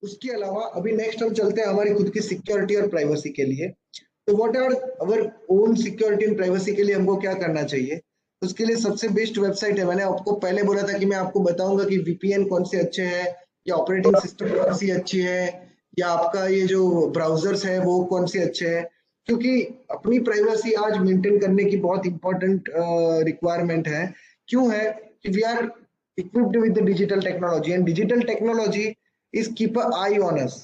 उसके अलावा अभी नेक्स्ट हम चलते हैं हमारी खुद की सिक्योरिटी और प्राइवेसी के लिए। तो what are our own security and privacy के लिए हमको क्या करना चाहिए? उसके लिए सबसे बेस्ट वेबसाइट है, मैंने आपको पहले बोला था कि मैं आपको बताऊंगा कि वीपीएन कौन से अच्छे हैं, या ऑपरेटिंग सिस्टम कौन सी अच्छी है, या आपका ये जो ब्राउजर्स है वो कौन से अच्छे हैं। क्योंकि अपनी प्राइवेसी आज मेंटेन करने की बहुत इंपॉर्टेंट रिक्वायरमेंट है। क्यों है? कि we are equipped with the digital technology, and digital technology is keep a eye on us,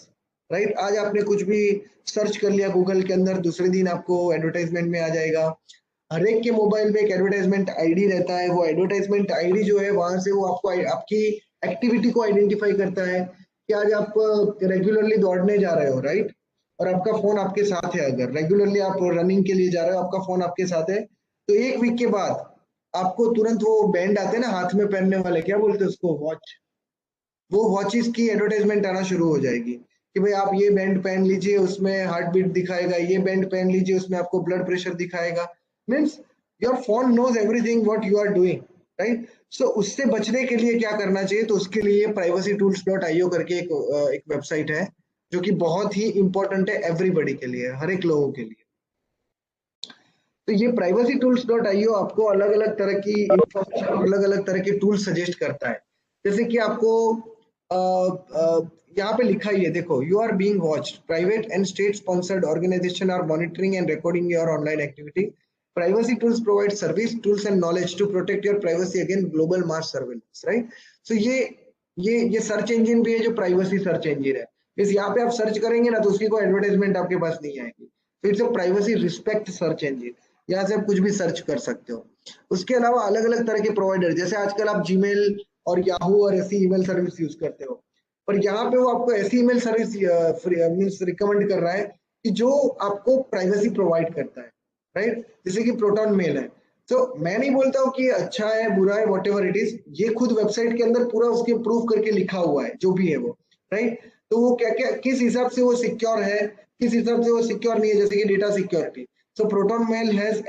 right? आज आपने कुछ भी सर्च कर लिया गूगल के अंदर, दूसरे दिन आपको एडवर्टाइजमेंट में आ जाएगा। हर एक के मोबाइल में एक एडवर्टाइजमेंट आईडी रहता है। वो एडवर्टाइजमेंट आईडी जो है वहां से वो आपको आपकी एक्टिविटी को आइडेंटिफाई करता है कि आज आप रेगुलरली दौड़ने जा रहे हो, राइट? और आपका फोन आपके साथ है, अगर रेगुलरली आप रनिंग के लिए जा रहे हो, आपका फोन आपके साथ है, तो एक वीक के बाद आपको तुरंत वो बैंड आते हैं ना हाथ में पहनने वाले, क्या बोलते हैं उसको, वॉच, वो वॉचेस की एडवर्टाइजमेंट आना शुरू हो जाएगी कि भाई आप ये बैंड पहन लीजिए, उसमें हार्ट बीट दिखाएगा, ये बैंड पहन लीजिए, उसमें आपको ब्लड प्रेशर दिखाएगा। Means your phone knows everything what you are doing, right? So उससे बचने के लिए क्या करना चाहिए? तो उसके लिए privacytools.io करके एक वेबसाइट है जो कि बहुत ही इंपॉर्टेंट है एवरीबडी के लिए, हर एक लोगों के लिए। तो ये privacytools.io आपको अलग अलग तरह की इंफॉर्मेशन, अलग अलग तरह के टूल सजेस्ट करता है। जैसे कि आपको यहाँ पे लिखा ही है, देखो, you are being watched, private and state sponsored organisation are monitoring and recording your online activity. Privacy tools provide service, tools and knowledge to protect your privacy against global mass surveillance, right? So ये search engine भी है जो privacy search engine है। इस यहाँ पे आप search करेंगे ना तो उसकी कोई एडवर्टाइजमेंट आपके पास नहीं आएगी। तो it's a privacy respect search engine, यहाँ से आप कुछ भी सर्च कर सकते हो। उसके अलावा अलग अलग तरह के प्रोवाइडर, जैसे आजकल आप जीमेल और याहू और ऐसी ईमेल सर्विस यूज करते हो, पर यहाँ पे वो आपको ऐसी ईमेल सर्विस मीन्स रिकमेंड कर रहा है कि जो आपको प्राइवेसी प्रोवाइड करता है, राइट? जैसे कि प्रोटॉन मेल है। तो मैं नहीं बोलता हूँ कि अच्छा है बुरा है, वॉट एवर इट इज, ये खुद वेबसाइट के अंदर पूरा उसके प्रूफ करके लिखा हुआ है जो भी है वो, राइट? तो वो क्या क्या किस हिसाब से वो सिक्योर है, किस हिसाब से वो सिक्योर नहीं है, जैसे कि data security. So Proton Mail has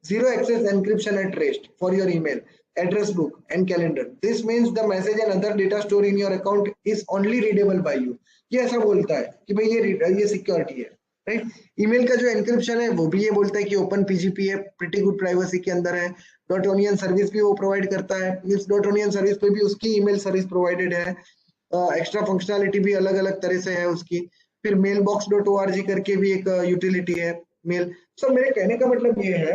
zero access encryption at rest for your email, address book and calendar. This means the message and other data stored in your account is only readable by you. ये ऐसा बोलता है कि भाई ये security है, right? Email का जो एनक्रिप्शन है वो भी ये बोलता है कि ओपन पीजीपी है, प्रिटी गुड प्राइवेसी के अंदर है। डॉट ओनियन सर्विस भी वो प्रोवाइड करता है, मीन्स डॉट ओनियन सर्विस पे भी उसकी ईमेल सर्विस प्रोवाइडेड है। एक्स्ट्रा फंक्शनैलिटी भी अलग अलग तरह से है उसकी। फिर मेल बॉक्स डॉट ओ करके भी एक यूटिलिटी है मेल। सो मेरे कहने का मतलब ये है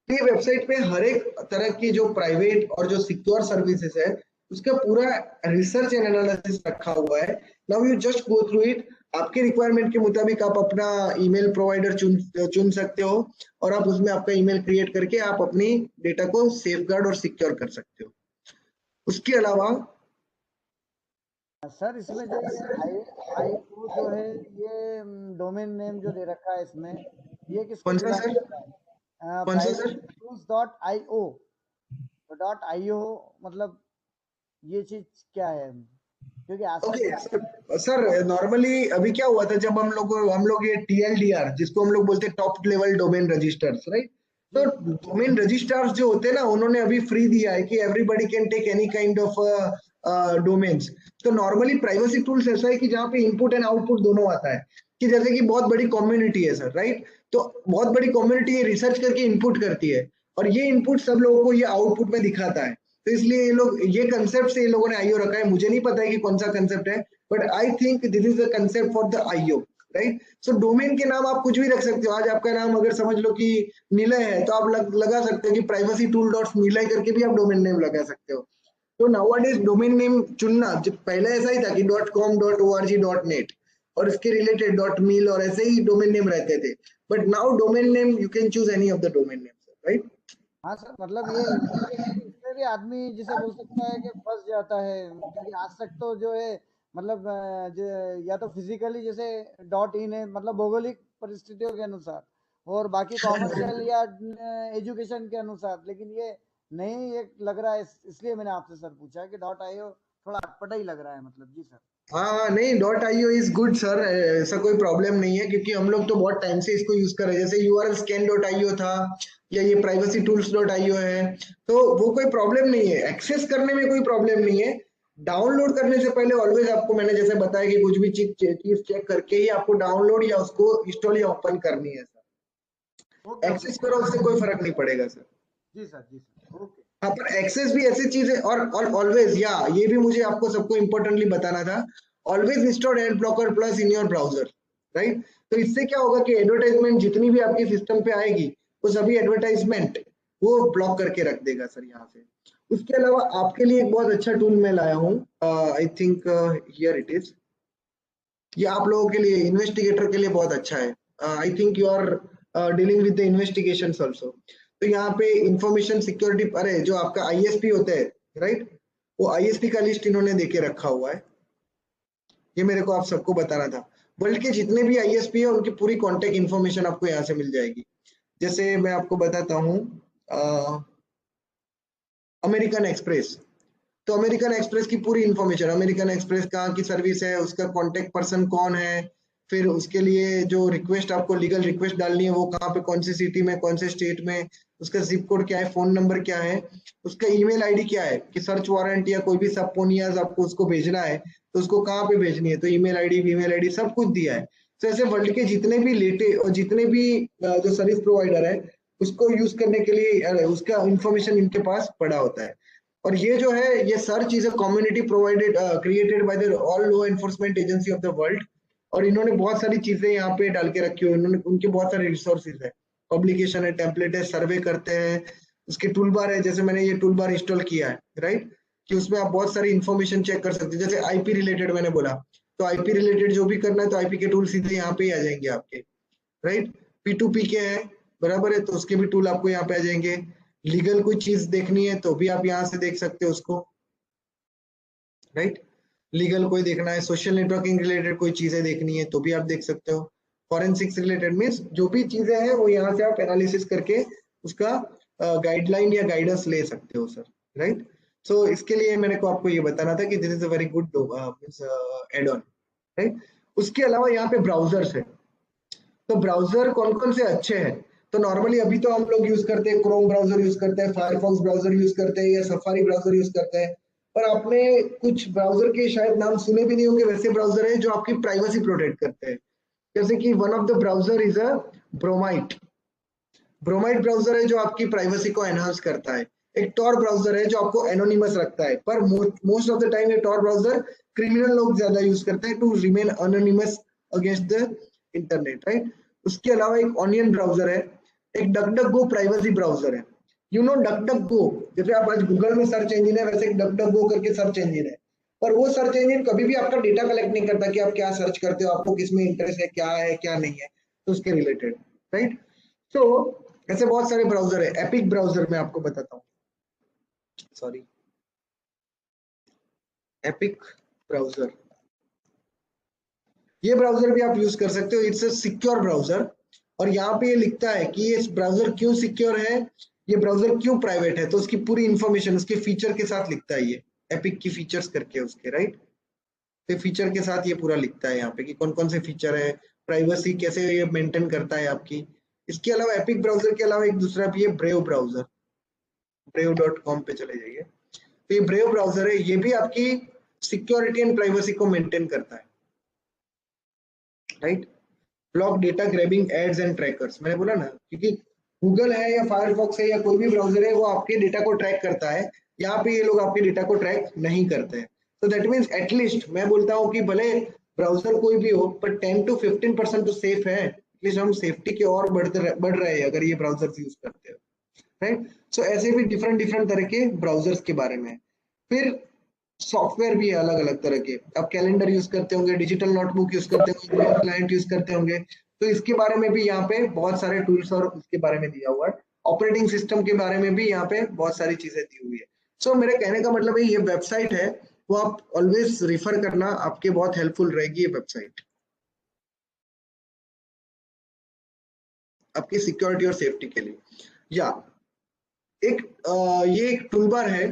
कि वेबसाइट पे हर एक तरह की जो प्राइवेट और जो सिक्योर सर्विसेज है उसका पूरा रिसर्च एंड एनालिसिस रखा हुआ है। Now you just go through it. आपके रिक्वायरमेंट के मुताबिक आप अपना ईमेल प्रोवाइडर चुन सकते हो, और आप उसमें आपका ईमेल क्रिएट करके आप अपनी डेटा को सेफगार्ड और सिक्योर कर सकते हो। उसके अलावा सर इसमें जो ये IO जो है, ये डोमेन नेम जो दे रखा है इसमें, ये किसको कौन सा बिलोंग सर? करता है? कौन सा सर? privacytools.io, तो .io मतलब ये चीज क्या है? क्योंकि आजकल ओके सर, नॉर्मली अभी क्या हुआ था, जब हम लोग ये TLDR जिसको हम लोग बोलते हैं top level domain registers, right? तो डोमेन रजिस्टर्स जो होते हैं ना, उन्होंने अभी फ्री दिया है कि everybody can take any kind of domains. तो नॉर्मली प्राइवेसी टूल्स ऐसा है कि जहाँ पे इनपुट एंड आउटपुट दोनों आता है, कि जैसे कि बहुत बड़ी कम्युनिटी है सर, राइट? तो बहुत बड़ी कम्युनिटी ये रिसर्च करके इनपुट करती है, और ये इनपुट सब लोगों को ये आउटपुट में दिखाता है। तो इसलिए ये लोग, ये कंसेप्ट से ये लोगों ने आईओ रखा है। मुझे नहीं पता है कि कौन सा कंसेप्ट है, but I think this is the concept for the IO, right? So domain के नाम आप कुछ भी रख सकते हो। आज आपका नाम अगर समझ लो कि निलय है, तो आप लगा सकते हो कि प्राइवेसी टूल डॉट निलय करके भी आप डोमेन नेम लगा सकते हो। तो नाउअडेज डोमेन नेम चुनना, जब पहले ऐसा ही था कि .com .org .net और इसके रिलेटेड .mil और ऐसे ही डोमेन नेम रहते थे, but now domain name you can choose any of the domain name, right? हाँ सर, मतलब ये इसमें भी आदमी जिसे बोल सकता है कि फंस जाता है, क्योंकि आज तक तो जो है मतलब या तो फिजिकली जैसे .in है, मतलब भौगोलिक परिस्थितियों के अनुसार, और बाकी कॉमर्शियल या एजुकेशन के अनुसार, लेकिन ये नहीं एक लग रहा है, इसलिए मैंने आपसे सर पूछा कि .io थोड़ा अटपटा ही लग रहा है, मतलब। जी सर। हाँ नहीं, .io इज गुड सर, ऐसा कोई प्रॉब्लम नहीं है, क्योंकि हम लोग तो बहुत टाइम से इसको यूज कर रहे हैं। जैसे URL scan.io था, या ये privacytools.io है, तो वो कोई प्रॉब्लम नहीं है, एक्सेस करने में कोई प्रॉब्लम नहीं है। डाउनलोड करने से पहले ऑलवेज आपको मैंने जैसे बताया कि कुछ भी चीज चेक करके ही आपको डाउनलोड या उसको इंस्टॉल या ओपन करनी है सर। ओके ओके एक्सेस करो उससे कोई फर्क नहीं पड़ेगा सर। जी सर, जी सर, ओके। हाँ, पर एक्सेस भी ऐसी चीज है, और ऑलवेज या ये भी मुझे आपको सबको इम्पोर्टेंटली बताना था, always install ad blocker plus in your browser, right. तो इससे क्या होगा कि एडवर्टाइजमेंट जितनी भी आपके सिस्टम पे आएगी वो सभी एडवर्टाइजमेंट वो ब्लॉक करके रख देगा सर यहाँ से। उसके अलावा आपके लिए एक बहुत अच्छा टूल मैं लाया हूँ, I think here it is. ये आप लोगों के लिए, इन्वेस्टिगेटर के लिए बहुत अच्छा है। I think you are dealing with the investigations also. तो यहाँ पे इंफॉर्मेशन सिक्योरिटी, अरे जो आपका आईएसपी होता है, राइट, वो आईएसपी का लिस्ट इन्होंने देके रखा हुआ है। ये मेरे को आप सबको बताना था। वर्ल्ड के जितने भी आईएसपी है उनकी पूरी कॉन्टेक्ट इन्फॉर्मेशन आपको यहाँ से मिल जाएगी। जैसे मैं आपको बताता हूँ, अमेरिकन एक्सप्रेस। तो अमेरिकन एक्सप्रेस की पूरी इंफॉर्मेशन, अमेरिकन एक्सप्रेस कहाँ की सर्विस है, उसका कांटेक्ट पर्सन कौन है, फिर उसके लिए जो रिक्वेस्ट आपको लीगल रिक्वेस्ट डालनी है वो कहाँ पे, कौन सी सिटी में, कौन से स्टेट में, उसका जिप कोड क्या है, फोन नंबर क्या है, उसका ईमेल आईडी क्या है, कि सर्च वारंट या कोई भी सबपोनियाज आपको उसको भेजना है तो उसको कहाँ पे भेजनी है, तो ईमेल आईडी सब कुछ दिया है। तो ऐसे वर्ल्ड के जितने भी लेटे और जितने भी जो सर्विस प्रोवाइडर है उसको यूज करने के लिए उसका इंफॉर्मेशन इनके पास पड़ा होता है। और ये जो है, ये search is a community provided created by the all law enforcement agency of the world. और इन्होंने बहुत सारी चीजें यहाँ पे डाल के रखी हुई, इन्होंने उनके बहुत सारे रिसोर्सेज है, पब्लिकेशन है, टेम्पलेट है, सर्वे करते हैं, उसके टूल बार है, जैसे मैंने ये टूल बार इंस्टॉल किया है, राइट, कि उसमें आप बहुत सारी इंफॉर्मेशन चेक कर सकते हैं। जैसे आईपी रिलेटेड मैंने बोला, तो आईपी रिलेटेड जो भी करना है तो आईपी के टूल सीधे यहाँ पे ही आ जाएंगे आपके, राइट। P2P के हैं, बराबर है, तो उसके भी टूल आपको यहाँ पे आ जाएंगे। लीगल कोई चीज देखनी है तो भी आप यहाँ से देख सकते हो उसको, राइट। लीगल कोई देखना है, सोशल नेटवर्किंग रिलेटेड कोई चीजें देखनी है तो भी आप देख सकते हो। फॉरेंसिक्स रिलेटेड मीन्स जो भी चीजें हैं वो यहाँ से आप एनालिसिस करके उसका गाइडलाइन या गाइडेंस ले सकते हो सर, राइट। सो इसके लिए मैंने को आपको ये बताना था कि this is a very good add on, right. उसके अलावा यहाँ पे ब्राउजर्स है। तो ब्राउजर कौन कौन से अच्छे हैं, तो नॉर्मली अभी तो हम लोग यूज करते हैं, क्रोम ब्राउजर यूज करते हैं, फायरफॉक्स ब्राउजर यूज करते हैं, या सफारी ब्राउजर यूज करते हैं। पर आपने कुछ ब्राउजर के शायद नाम सुने भी नहीं होंगे, वैसे ब्राउजर है जो आपकी प्राइवेसी प्रोटेक्ट करते हैं। जैसे कि one of the browser is a bromide. Bromide browser है जो आपकी प्राइवेसी को एनहांस करता है। एक टॉर ब्राउजर है जो आपको एनोनिमस रखता है, पर मोस्ट ऑफ द टाइम ये टॉर ब्राउजर क्रिमिनल लोग ज्यादा यूज करते हैं to remain anonymous against the internet, right. उसके अलावा एक ऑनियन ब्राउजर है, एक DuckDuckGo privacy browser है। You know DuckDuckGo, जैसे आप आज गूगल में सर्च इंजिन है वैसे एक डक डक गो करके सर्च इंजिन है। पर वो सर्च इंजिन कभी भी आपका डेटा कलेक्ट नहीं करता कि आप क्या सर्च करते हो, आपको किस में इंटरेस्ट है क्या नहीं है, तो उसके रिलेटेड, राइट। तो ऐसे बहुत सारे ब्राउजर है। एपिक ब्राउजर मैं आपको बताता हूँ, सॉरी, एपिक ब्राउजर, ये ब्राउजर भी आप यूज कर सकते हो, इट्स अ सिक्योर ब्राउजर। और यहाँ पे ये लिखता है कि ये ब्राउजर क्यों सिक्योर है, ये ब्राउजर क्यों प्राइवेट है, तो उसकी पूरी इंफॉर्मेशन उसके फीचर के साथ लिखता है, ये एपिक की फीचर्स करके उसके, राइट। तो फीचर के साथ ये पूरा लिखता है यहाँ पे कि कौन कौन से फीचर है, प्राइवेसी कैसे ये मेंटेन करता है आपकी। इसके अलावा एपिक ब्राउजर के अलावा एक दूसरा भी है, ब्रेव ब्राउजर। brave.com पे चले जाइए। तो ये ब्रेव ब्राउजर है, ये भी आपकी सिक्योरिटी एंड प्राइवेसी को मेंटेन करता है, right. Block data grabbing ads and trackers, मैंने बोला ना, क्योंकि गूगल है या फायरफॉक्स है या कोई भी ब्राउजर है वो आपके डेटा को ट्रैक करता है। यहाँ पे ये लोग आपके डेटा को ट्रैक नहीं करते हैं। तो दैट मीन्स एटलीस्ट मैं बोलता हूँ कि भले ब्राउजर कोई भी हो पर 10 to 15% तो सेफ है, एटलीस्ट हम सेफ्टी की ओर बढ़ रहे हैं अगर ये ब्राउजर यूज करते हो, राइट। सो ऐसे भी डिफरेंट डिफरेंट तरह के ब्राउजर्स के बारे में। फिर सॉफ्टवेयर भी है अलग अलग तरह के, आप कैलेंडर यूज करते होंगे, डिजिटल नोटबुक यूज करते होंगे, क्लाइंट यूज करते होंगे, तो इसके बारे में भी यहाँ पे बहुत सारे टूल्स और उसके बारे में दिया हुआ है। ऑपरेटिंग सिस्टम के बारे में भी यहाँ पे बहुत सारी चीजें दी हुई है। सो मेरे कहने का मतलब है ये वेबसाइट है वो आप ऑलवेज रिफर करना, आपके बहुत हेल्पफुल रहेगी ये वेबसाइट आपकी सिक्योरिटी और सेफ्टी के लिए। या एक ये एक टूलबार है,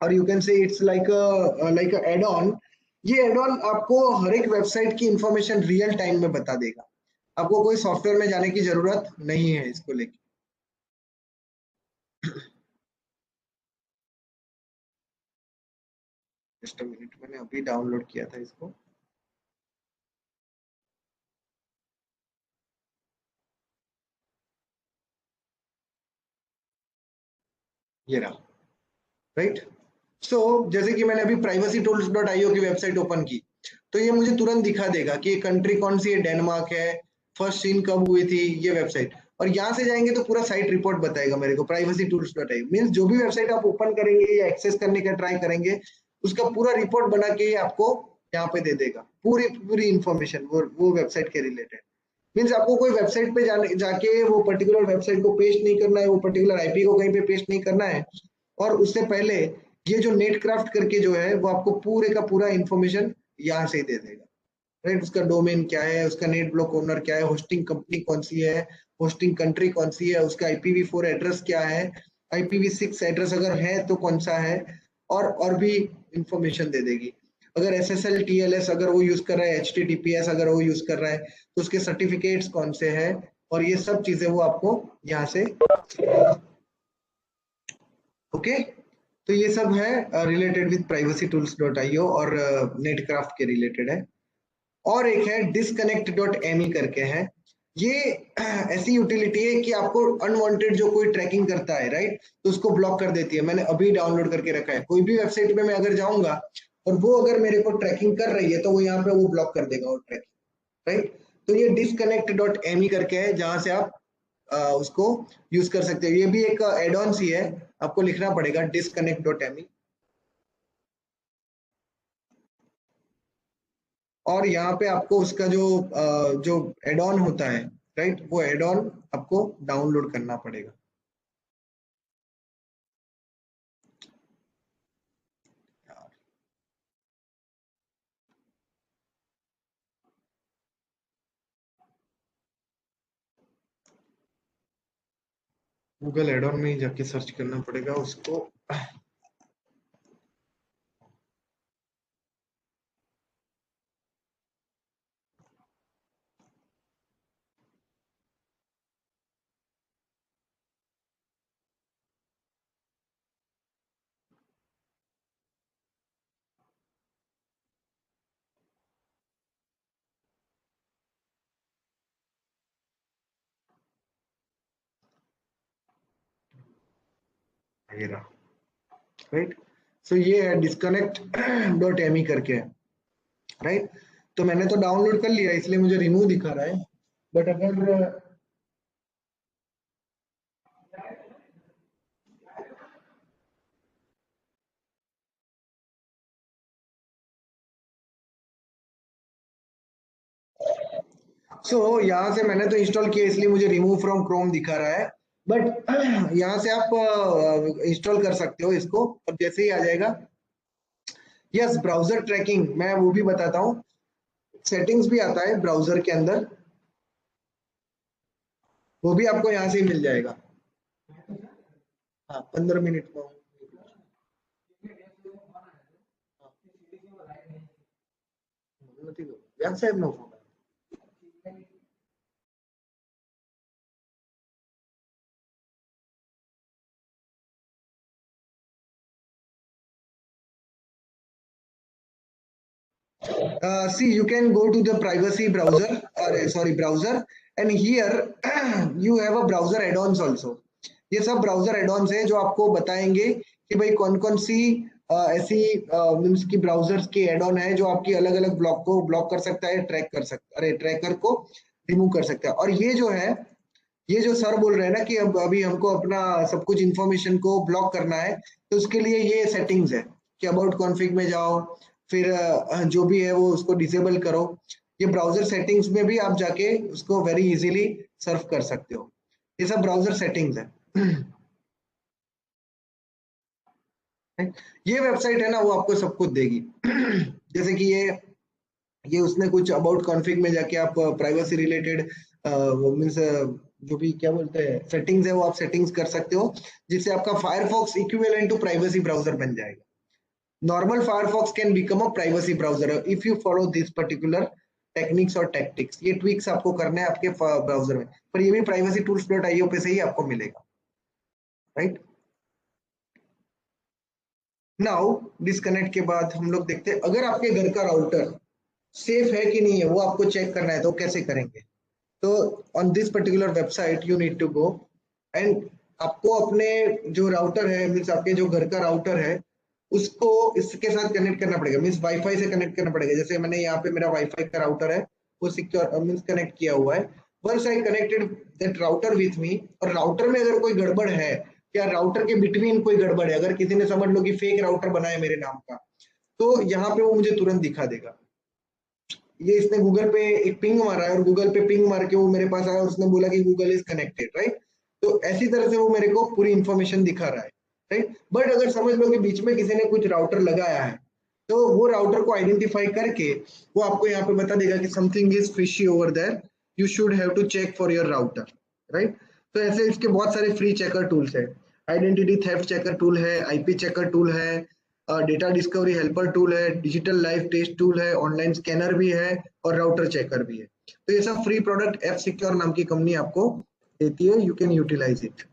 और you can say it's like a add on. ये एड ऑन आपको हर एक वेबसाइट की इंफॉर्मेशन रियल टाइम में बता देगा, आपको कोई सॉफ्टवेयर में जाने की जरूरत नहीं है इसको लेके। जस्ट अ मिनट, मैंने अभी डाउनलोड किया था इसको। ये रहा, राइट। सो जैसे कि मैंने अभी privacytools.io की वेबसाइट ओपन की, तो ये मुझे तुरंत दिखा देगा कि कंट्री कौन सी है, डेनमार्क है, फर्स्ट सीन कब हुई थी, ये वेबसाइट। और यहाँ से जाएंगे तो पूरा साइट रिपोर्ट बताएगा मेरे को। privacytools.io मीन्स जो भी वेबसाइट आप ओपन करेंगे या एक्सेस करने का ट्राई करेंगे, उसका पूरा रिपोर्ट बना के आपको यहाँ पे दे देगा, पूरी पूरी इंफॉर्मेशन वो वेबसाइट के रिलेटेड। मीन्स आपको कोई वेबसाइट पे जाके वो पर्टिकुलर वेबसाइट को पेस्ट नहीं करना है, वो पर्टिकुलर आईपी को कहीं पे पेस्ट नहीं करना है। और उससे पहले ये जो नेटक्राफ्ट करके जो है वो आपको पूरे का पूरा इंफॉर्मेशन यहाँ से ही दे देगा, राइट। उसका डोमेन क्या है, उसका नेट ब्लॉक ओनर क्या है, होस्टिंग कंपनी कौन सी है, होस्टिंग कंट्री कौन सी है, उसका IPv4 एड्रेस क्या है, IPv6 एड्रेस अगर है तो कौन सा है, और भी इंफॉर्मेशन दे देगी। अगर SSL TLS अगर वो यूज कर रहा है, HTTPS अगर वो यूज कर रहा है, तो उसके सर्टिफिकेट्स कौन से हैं, और ये सब चीजें वो आपको यहाँ से। ओके, तो ये सब है रिलेटेड विद privacytools.io और नेटक्राफ्ट के रिलेटेड है। और एक है disconnect.me करके है। ये ऐसी यूटिलिटी है कि आपको अनवांटेड जो कोई ट्रैकिंग करता है, राइट, तो उसको ब्लॉक कर देती है। मैंने अभी डाउनलोड करके रखा है। कोई भी वेबसाइट पे मैं अगर जाऊंगा और वो अगर मेरे को ट्रैकिंग कर रही है, तो वो यहाँ पे वो ब्लॉक कर देगा वो ट्रैकिंग, राइट। तो ये disconnect.me करके है, जहां से आप उसको यूज कर सकते हो। ये भी एक एड ऑन सी है, आपको लिखना पड़ेगा disconnect.me। और यहाँ पे आपको उसका जो एड ऑन होता है, राइट, वो एड ऑन आपको डाउनलोड करना पड़ेगा। गूगल एड ऑन में ही जाके सर्च करना पड़ेगा उसको। ये रहा, राइट। सो ये है disconnect.me करके है, राइट। तो मैंने तो डाउनलोड कर लिया, इसलिए मुझे रिमूव दिखा रहा है। बट अगर यहाँ से मैंने तो इंस्टॉल किया, इसलिए मुझे रिमूव फ्रॉम क्रोम दिखा रहा है। बट यहाँ से आप इंस्टॉल कर सकते हो इसको, और जैसे ही आ जाएगा। यस, ब्राउजर ट्रैकिंग मैं वो भी बताता हूँ। सेटिंग्स भी आता है ब्राउजर के अंदर, वो भी आपको यहाँ से ही मिल जाएगा। हाँ, 15 मिनट में। वेबसाइट में see, you can go to the privacy browser, or sorry, browser, and here you have a browser add-ons also। ये सब ब्राउजर एड-ऑन्स है जो आपको बताएंगे कि भाई कौन कौन सी ऐसी मीन्स की ब्राउजर्स के एड-ऑन है जो आपकी अलग अलग ब्लॉक को ब्लॉक कर सकता है, ट्रैक कर सकता है, अरे ट्रैकर को रिमूव कर सकता है। और ये जो है, ये जो सर बोल रहे हैं ना कि अब अभी हमको अपना सब कुछ इंफॉर्मेशन को ब्लॉक करना है, तो उसके लिए ये सेटिंग्स है कि अबाउट कॉन्फ़िग में जाओ, फिर जो भी है वो उसको डिसेबल करो। ये ब्राउजर सेटिंग्स में भी आप जाके उसको वेरी इजीली सर्फ कर सकते हो। ये सब ब्राउजर सेटिंग्स है। ये वेबसाइट है ना, वो आपको सब कुछ देगी। जैसे कि ये उसने कुछ अबाउट कॉन्फ़िग में जाके आप प्राइवेसी रिलेटेड मीन्स जो भी क्या बोलते हैं सेटिंग्स है, वो आप सेटिंग्स कर सकते हो, जिससे आपका Firefox equivalent to privacy browser बन जाएगा। Normal Firefox can become a privacy browser if you follow this particular techniques और टैक्टिक्स। ये ट्विक्स आपको करने हैं आपके ब्राउजर में, पर ये भी privacytools.io पे से ही आपको मिलेगा, राइट। नाउ डिस्कनेक्ट के बाद हम लोग देखते हैं अगर आपके घर का राउटर सेफ है कि नहीं है, वो आपको चेक करना है तो कैसे करेंगे। तो on this particular website you need to go and आपको अपने जो राउटर है, मीन्स आपके जो घर का राउटर है उसको इसके साथ कनेक्ट करना पड़ेगा, मीन्स वाईफाई से कनेक्ट करना पड़ेगा। जैसे मैंने यहाँ पे मेरा वाईफाई का राउटर है, वो सिक्योर मीन्स कनेक्ट किया हुआ है। Once I connected that router with me, और राउटर में अगर कोई गड़बड़ है या राउटर के बिटवीन कोई गड़बड़ है, अगर किसी ने समझ लो कि फेक राउटर बनाया मेरे नाम का, तो यहाँ पे वो मुझे तुरंत दिखा देगा। ये इसने गूगल पे एक पिंग मारा है और गूगल पे पिंग मार के वो मेरे पास आया और उसने बोला कि गूगल इज कनेक्टेड, राइट। तो ऐसी तरह से वो मेरे को पूरी इंफॉर्मेशन दिखा रहा है, राइट। बट अगर समझ लो कि बीच में किसी ने कुछ राउटर लगाया है, तो वो राउटर को आइडेंटिफाई करके वो आपको यहाँ पे बता देगा कि something is fishy over there, you should have to check for your router, right. तो ऐसे इसके बहुत सारे फ्री चेकर टूल्स है, आइडेंटिटी थेफ्ट चेकर टूल है, आईपी चेकर टूल है, डेटा डिस्कवरी हेल्पर टूल है, डिजिटल लाइफ टेस्ट टूल है, ऑनलाइन स्कैनर भी है और राउटर चेकर भी है। तो ये सब फ्री प्रोडक्ट एफ सिक्योर नाम की कंपनी आपको देती है, यू कैन यूटिलाइज इट।